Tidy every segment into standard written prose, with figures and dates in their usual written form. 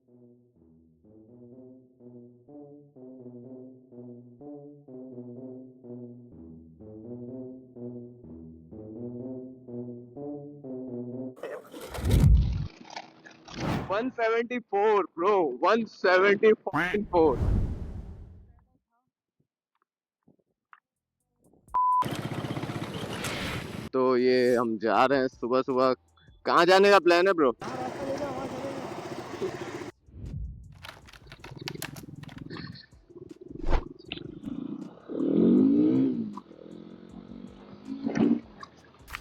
174 bro, 174। तो ये हम जा रहे हैं सुबह सुबह। कहाँ जाने का प्लान है ब्रो?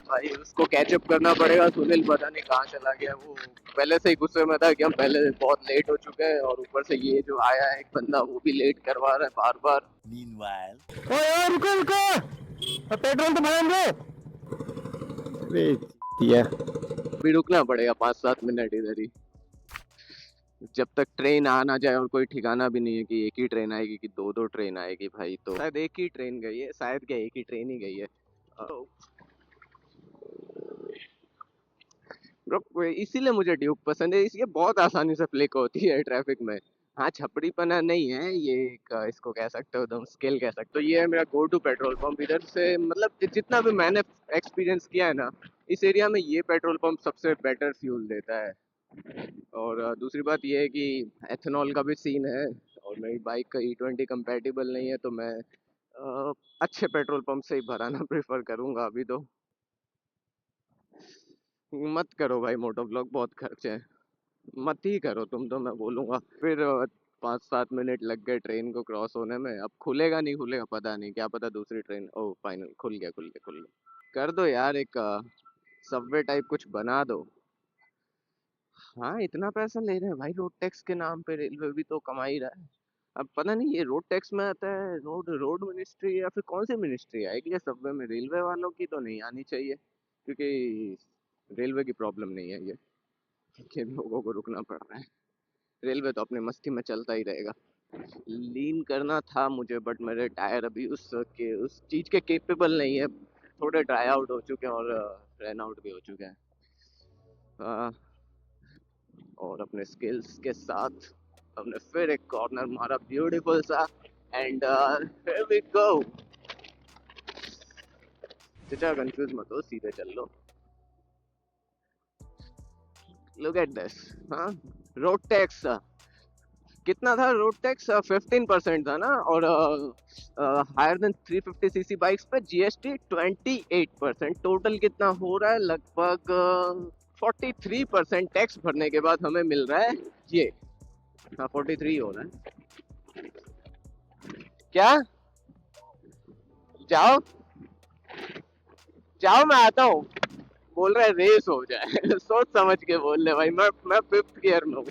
भाई उसको कैचअप करना पड़ेगा। सुनील पता नहीं कहाँ चला गया। वो पहले से ही गुस्से में था कि हम पहले बहुत लेट हो चुके हैं, और ऊपर से ये जो आया है एक बंदा, वो भी लेट करवा रहा है बार बार। Meanwhile, ओए रुको रुको, पेट्रोल तो भरेंगे। अरे दिया। अभी रुकना पड़ेगा 5-7 मिनट इधर ही, जब तक ट्रेन आ ना जाए। और कोई ठिकाना भी नहीं है कि एक ही ट्रेन आएगी कि दो दो ट्रेन आएगी। भाई तो शायद एक ही ट्रेन गई है, शायद क्या एक ही ट्रेन ही गई है। ब्रो इसीलिए मुझे ड्यूक पसंद है, ये बहुत आसानी से फ्लिक होती है ट्रैफिक में। हाँ, छपड़ीपना नहीं है ये, एक इसको कह सकते हो तुम स्किल कह सकते हो। ये है मेरा गो टू पेट्रोल पंप इधर से। मतलब जितना भी मैंने एक्सपीरियंस किया है ना, इस एरिया में ये पेट्रोल पंप सबसे बेटर फ्यूल देता है। और दूसरी बात ये है कि एथेनॉल का भी सीन है, और मेरी बाइक का E20 कंपैटिबल नहीं है, तो मैं अच्छे पेट्रोल पंप से ही भराना प्रेफर करूंगा अभी तो। मत करो भाई मोटो ब्लॉग, बहुत खर्चे हैं। मत ही करो तुम तो, मैं बोलूँगा। फिर 5-7 मिनट लग गए ट्रेन को क्रॉस होने में। अब खुलेगा नहीं खुलेगा पता नहीं, क्या पता दूसरी ट्रेन। ओह फाइनल खुल गया खुल गया खुल गया। कर दो यार एक सबवे टाइप कुछ बना दो। हाँ, इतना पैसा ले रहे हैं भाई रोड टैक्स के नाम पे, रेलवे भी तो कमा ही रहा है। अब पता नहीं ये रोड टैक्स में आता है, रोड रोड मिनिस्ट्री, या फिर कौन सी मिनिस्ट्री आएगी ये सबवे में। रेलवे वालों की तो नहीं आनी चाहिए, क्योंकि रेलवे की प्रॉब्लम नहीं है ये कि लोगों को रुकना पड़ रहा है। रेलवे तो अपनी मस्ती में चलता ही रहेगा। लीन करना था मुझे, बट मेरे टायर अभी उस चीज़ के केपेबल नहीं है। थोड़े ड्राई आउट हो चुके हैं और रन आउट भी हो चुके हैं। आ, और अपने स्किल्स के साथ हमने फिर एक कॉर्नर मारा ब्यूटीफुल सा, एंड हियर वी गो। चचा कंफ्यूज मत हो, सीधे चल लो। Look at this. हाँ, रोड टैक्स कितना था? रोड टैक्स 15% था ना, और हायर देन 350cc बाइक्स पे GST 28%। टोटल कितना हो रहा है? लगभग 43% टैक्स भरने के बाद हमें मिल रहा है ये। हाँ, 43 हो रहा है। क्या? जाओ जाओ, मैं आता हूँ। बोल रहा है रेस हो जाए। सोच समझ के बोल ले भाई, मैं 5th गियर में हूँ।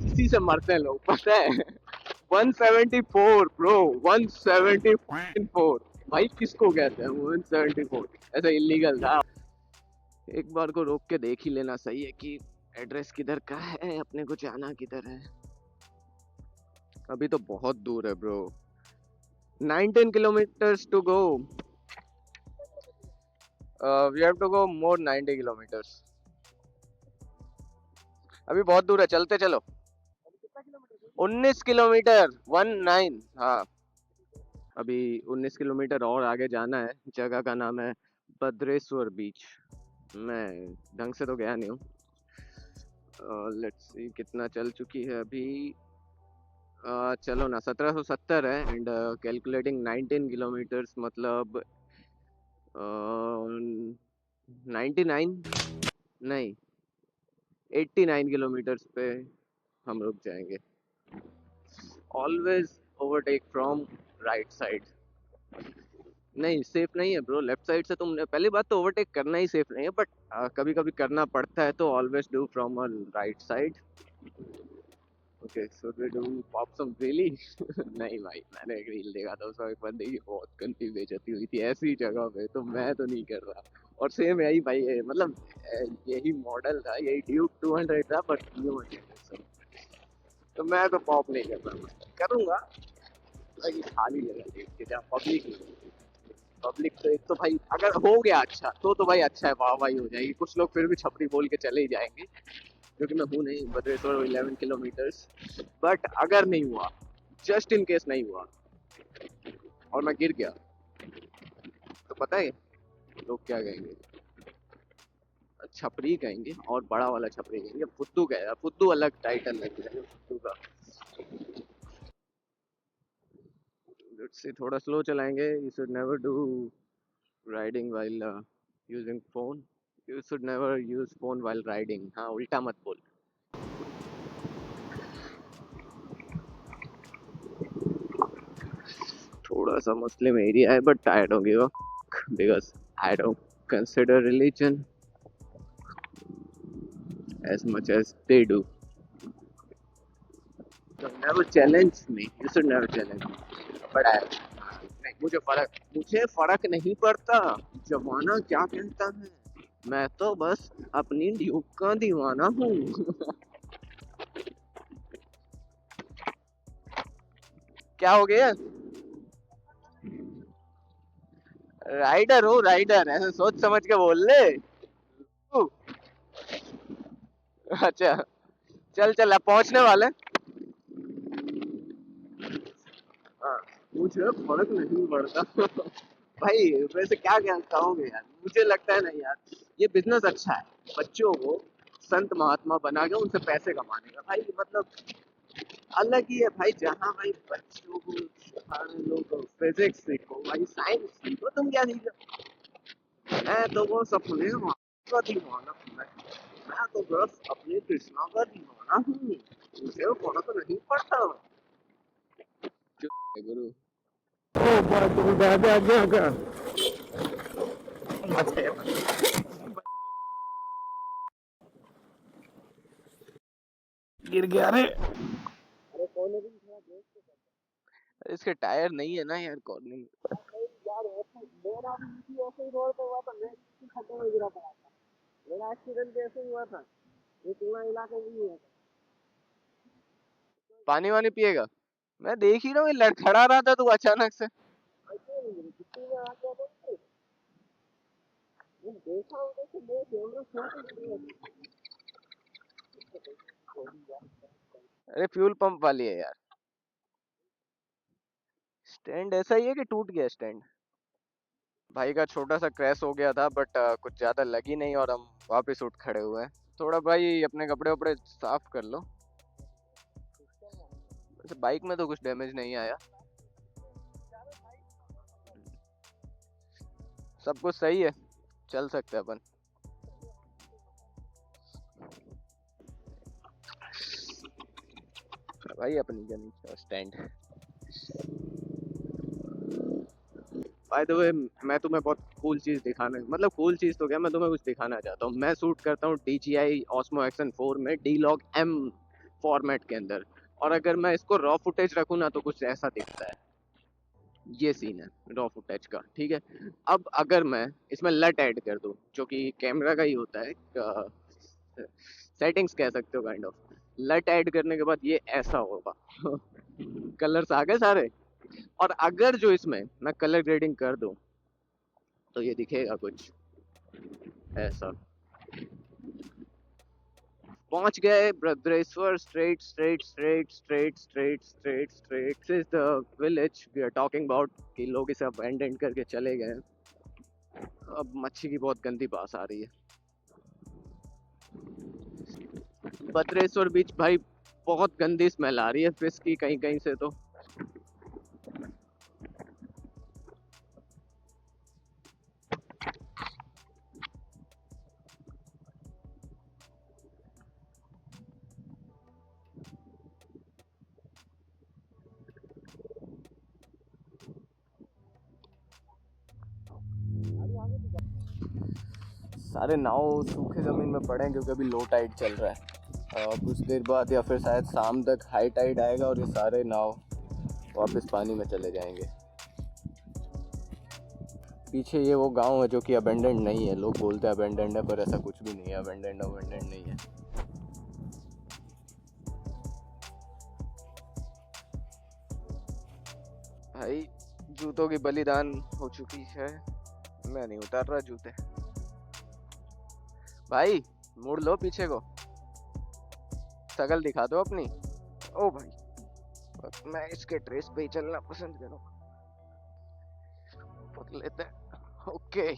इसी से मरते हैं लोग, पता है। 174 ब्रो, 174। भाई किसको कहते हैं 174? ऐसा इलीगल था। एक बार को रोक के देख ही लेना सही है कि एड्रेस किधर का है, अपने को जाना किधर है। अभी तो बहुत दूर है bro, 19 kilometers to go. We have to go more 90 kilometers. अभी बहुत दूर है, चलते चलो। 19 किलोमीटर, 19। हाँ, अभी 19 किलोमीटर और आगे जाना है। जगह का नाम है भद्रेश्वर बीच। मैं ढंग से तो गया नहीं हूँ। लेट्स सी कितना चल चुकी है अभी। चलो ना, 1770 है, एंड कैलकुलेटिंग 19 किलोमीटर्स, मतलब 99, नहीं 89 किलोमीटर्स पे हम रुक जाएंगे। Always overtake from right side. नहीं सेफ नहीं है ब्रो, लेफ्ट साइड से तुमने पहली बात तो ओवरटेक करना ही सेफ नहीं है, बट कभी कभी करना पड़ता है, तो always do from a right side. Okay so we do pop some really. नहीं भाई, मैंने एक रील देखा था, उसमें एक बंदे की बहुत गंदी बेइज्जती हुई थी ऐसी जगह पे, तो मैं तो नहीं कर रहा। और सेम यही भाई है, मतलब यही मॉडल था, यही ड्यूक 200 था, बट न्यू एडिशन। तो मैं तो पॉप नहीं कर रहा, करूंगा भाई खाली जगह देख के, जहाँ पब्लिक नहीं। पब्लिक तो एक तो भाई अगर हो गया अच्छा तो भाई अच्छा है, वाह वाही हो जाएगी, कुछ लोग फिर भी छपरी बोल के चले ही जाएंगे, क्योंकि मैं हूँ नहीं भद्रेश्वर 11 किलोमीटर्स। बट अगर नहीं हुआ, जस्ट इन केस नहीं हुआ और मैं गिर गया, तो पता है लोग क्या कहेंगे? छपरी कहेंगे, और बड़ा वाला छपरी कहेंगे, फुद्दू कहेगा, फुद्दू अलग टाइटल लग जाएगा फुद्दू का। से थोड़ा स्लो चलाएंगे, you should never do riding while using phone. You should never use phone while riding. हाँ उल्टा मत बोल। थोड़ा सा मुस्लिम एरिया है, but I don't give a because I don't consider religion as much as they do. So never challenge me. You should never challenge me. But I नहीं, मुझे फर्क नहीं पड़ता जमाना क्या कहता है, मैं तो बस अपनी ड्यूक का दीवाना हूँ। क्या हो गया? राइडर हो राइडर, ऐसे सोच समझ के बोल ले। अच्छा चल चल, अब पहुंचने वाले। हाँ, मुझे फर्क नहीं पड़ता। भाई वैसे क्या क्या कहोगे यार, मुझे लगता है ना यार, ये बिजनेस अच्छा है, बच्चों को संत महात्मा बना के उनसे पैसे कमाने का भाई, मतलब अलग ही है भाई। जहाँ भाई बच्चों को सिखाने लोग फिजिक्स सीखो भाई, साइंस सीखो, तुम क्या सीखो? मैं तो वो सपने का दीवाना हूँ, मैं तो बस अपने कृष्णा का दीवाना हूँ, मुझे फर्क नहीं पड़ता। गुरु ओ बात तो दादा आज्ञा का गिर गया रे। इसके टायर नहीं है ना यार, कॉर्निंग। पानी वानी पिएगा? मैं देख ही रहा हूँ, ये लड़खड़ा रहा था तू अचानक से। अरे फ्यूल पंप वाली है यार। स्टैंड ऐसा ही है कि टूट गया स्टैंड? भाई का छोटा सा क्रैश हो गया था, बट कुछ ज्यादा लगी नहीं, और हम वापस उठ खड़े हुए हैं। थोड़ा भाई अपने कपड़े वपड़े साफ कर लो। वैसे बाइक में तो कुछ डैमेज नहीं आया, सब कुछ सही है, चल सकते हैं अपन। भाई अपनी जनी स्टैंड। बाय द वे, मैं तुम्हें बहुत कूल चीज दिखाना, मतलब कूल चीज तो क्या, मैं तुम्हें कुछ दिखाना चाहता हूँ। मैं शूट करता हूँ DJI Osmo Action 4 में D-Log M फॉर्मेट के अंदर, और अगर मैं इसको रॉ फुटेज रखूँ ना, तो कुछ ऐसा दिखता है। ये सीन है रॉ फुटेज का, ठीक है। अब अगर मैं इसमें लट ऐड कर दूं, जो कि कैमरा का ही होता है, सेटिंग्स कह सकते हो काइंड ऑफ, लट ऐड करने के बाद ये ऐसा होगा। कलर्स आ गए सारे। और अगर जो इसमें मैं कलर ग्रेडिंग कर दूं, तो ये दिखेगा कुछ ऐसा। पहुंच गए Bhadreshwar, straight straight straight straight straight straight straight, this is the village we are talking about, कि लोग इसे अबैंडन करके चले गए। अब मच्छी की बहुत गंदी बास आ रही है। भद्रेश्वर बीच भाई बहुत गंदी स्मेल आ रही है फिश की, कहीं कहीं से तो। सारे नाव सूखे ज़मीन में पड़े हैं क्योंकि अभी लो टाइड चल रहा है। कुछ देर बाद या फिर शायद शाम तक हाई टाइड आएगा और ये सारे नाव वापस पानी में चले जाएंगे। पीछे ये वो गांव है जो कि अबेंडेंड नहीं है। लोग बोलते हैं अबेंडेंड है, पर ऐसा कुछ भी नहीं है। अबेंडेंड नहीं है। भाई जूतों की बलिदान हो चुकी है। मैं नहीं उतार रहा जूते। भाई मुड़ लो पीछे को, शकल दिखा दो अपनी। ओ भाई मैं इसके ट्रेस पे ही चलना पसंद करूँगा। पकड़ लेते हैं। ओके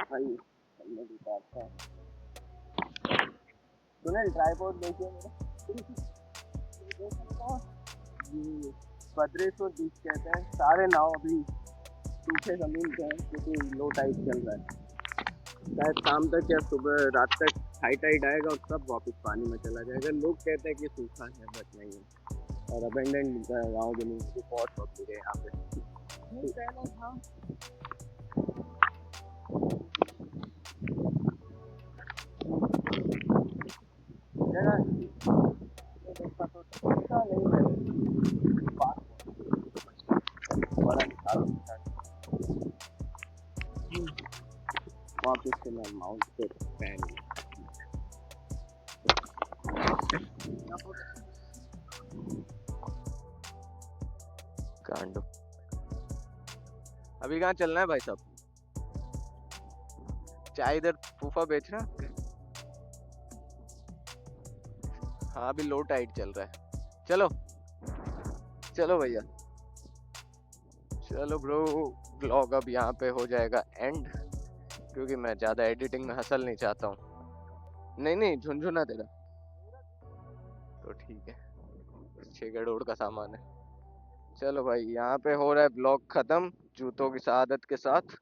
भाई हमने दिखाता है। सुनील ट्राइपॉड देखिए मेरा। ये 1520 कहते हैं। सारे नाव अभी सूखे जमीन पे हैं क्योंकि लो टाइड चल रहा है। शायद शाम तक या सुबह रात तक हाई टाइड आएगा और सब वापस पानी में चला जाएगा। लोग कहते हैं कि सूखा है, बट नहीं है। और अबेंडेंट गाँव भी नहीं है, बहुत पब्लिक है यहाँ पे। वापस से मैं माउंट पे पहन कांडो। अभी कहाँ चलना है भाई साहब? चाय इधर फूफा बेच रहा। हाँ अभी लो टाइड चल रहा है। चलो चलो भैया, चलो ब्रो। ब्लॉग अब यहाँ पे हो जाएगा एंड, क्योंकि मैं ज़्यादा एडिटिंग में हसल नहीं चाहता हूँ। नहीं झुनझुना तेरा तो ठीक है, 6 करोड़ का सामान है। चलो भाई यहाँ पे हो रहा है ब्लॉग ख़त्म जूतों की शहादत के साथ।